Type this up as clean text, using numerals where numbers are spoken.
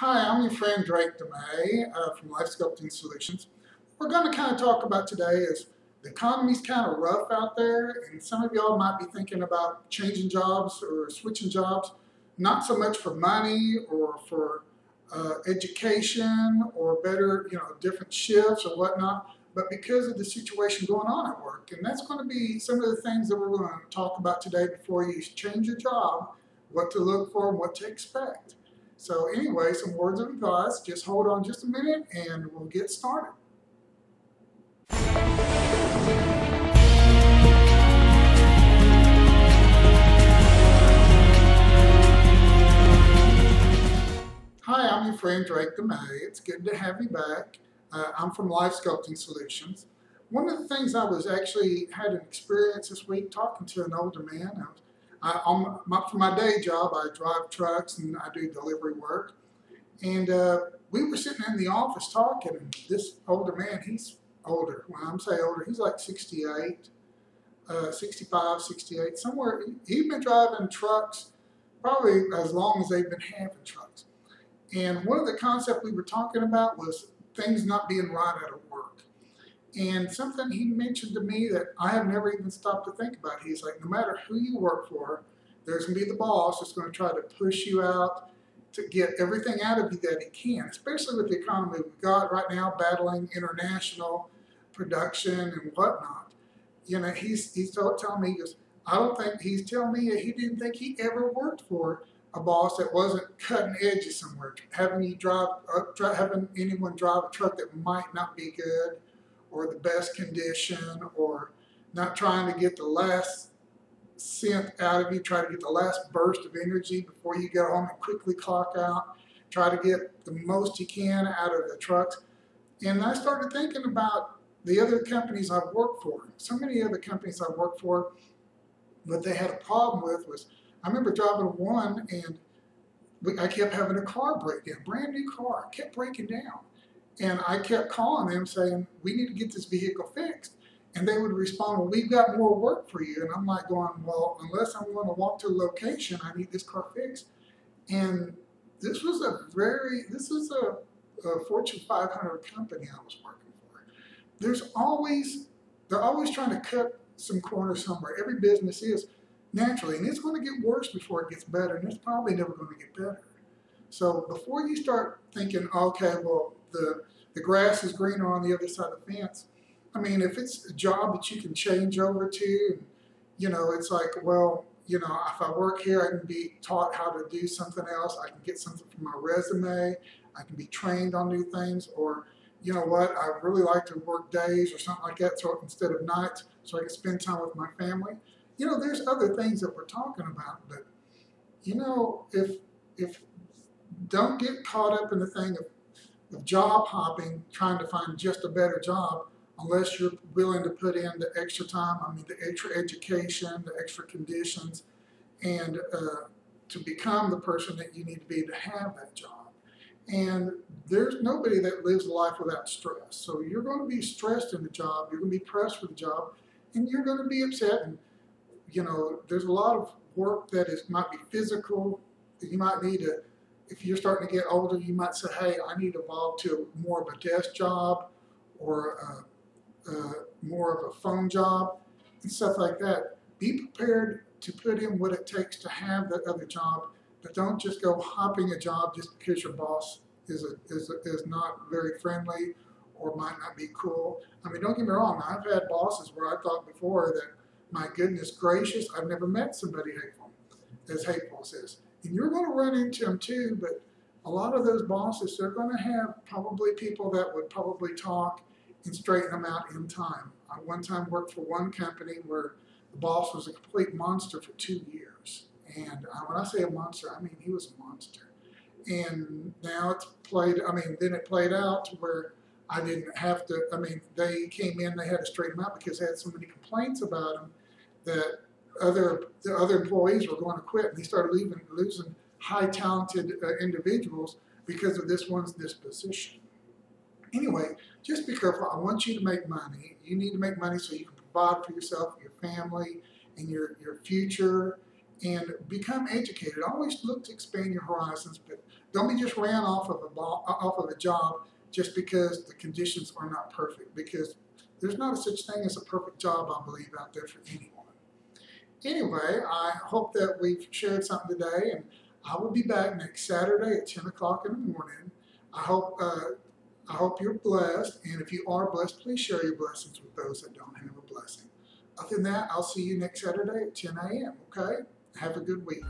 Hi, I'm your friend Drake DeMay from Life Sculpting Solutions. What we're going to kind of talk about today is the economy's kind of rough out there, and some of y'all might be thinking about changing jobs or switching jobs, not so much for money or for education or better, different shifts or whatnot, but because of the situation going on at work. And that's going to be some of the things that we're going to talk about today before you change your job, what to look for and what to expect. So anyway, some words of advice. Just hold on just a minute and we'll get started. Hi, I'm your friend Drake DeMay. It's good to have you back. I'm from Life Sculpting Solutions. One of the things I was actually had an experience this week talking to an older man. For my day job, I drive trucks and I do delivery work. And we were sitting in the office talking, and this older man, he's older. When I'm saying older, he's like 68, 65, 68, somewhere. He'd been driving trucks probably as long as they've been having trucks. And one of the concepts we were talking about was things not being right out of work. And something he mentioned to me that I have never even stopped to think about. He's like, no matter who you work for, there's going to be the boss that's going to try to push you out to get everything out of you that he can, especially with the economy we've got right now, battling international production and whatnot. He's telling me, he's telling me he didn't think he ever worked for a boss that wasn't cutting edges somewhere, having anyone drive a truck that might not be good or the best condition, or not trying to get the last cent out of you, try to get the last burst of energy before you go home and quickly clock out, try to get the most you can out of the trucks. And I started thinking about the other companies I've worked for. So many other companies I've worked for, what they had a problem with was, I remember driving one and I kept having a car break down, brand new car, kept breaking down. And I kept calling them saying, we need to get this vehicle fixed. And they would respond, well, we've got more work for you. And I'm like going, well, unless I'm going to walk to a location, I need this car fixed. And this was a Fortune 500 company I was working for. They're always trying to cut some corners somewhere. Every business is naturally, and it's going to get worse before it gets better, and it's probably never going to get better. So before you start thinking, okay, well, the grass is greener on the other side of the fence. I mean, if it's a job that you can change over to, it's like, well, if I work here, I can be taught how to do something else. I can get something from my resume. I can be trained on new things. Or, you know what, I really like to work days or something like that, so instead of nights, so I can spend time with my family. There's other things that we're talking about, but, if don't get caught up in the thing of job hopping, trying to find just a better job, unless you're willing to put in the extra time, the extra education, the extra conditions, and to become the person that you need to be to have that job. And there's nobody that lives a life without stress. So you're going to be stressed in the job, you're going to be pressed for the job, and you're going to be upset. And, there's a lot of work that might be physical. You might need to, if you're starting to get older, you might say, hey, I need to evolve to more of a desk job or more of a phone job and stuff like that. Be prepared to put in what it takes to have that other job, but don't just go hopping a job just because your boss is not very friendly or might not be cool. Don't get me wrong, I've had bosses where I thought before that, my goodness gracious, I've never met somebody as hateful as this. And you're going to run into them too, but a lot of those bosses, they're going to have probably people that would probably talk and straighten them out in time. I one time worked for one company where the boss was a complete monster for 2 years. And when I say a monster, I mean he was a monster. And now then it played out to where I didn't have to, they came in, they had to straighten them out because they had so many complaints about them that the other employees were going to quit. And they started losing high talented individuals because of this one's disposition. Anyway, just be careful. I want you to make money. You need to make money so you can provide for yourself, your family, and your future. and become educated. Always look to expand your horizons, but don't be just ran off of a job just because the conditions are not perfect. Because there's not a such thing as a perfect job, I believe, out there for anyone. Anyway, I hope that we've shared something today, and I will be back next Saturday at 10 o'clock in the morning. I hope I hope you're blessed, and if you are blessed, please share your blessings with those that don't have a blessing. Other than that, I'll see you next Saturday at 10 a.m., okay? Have a good week.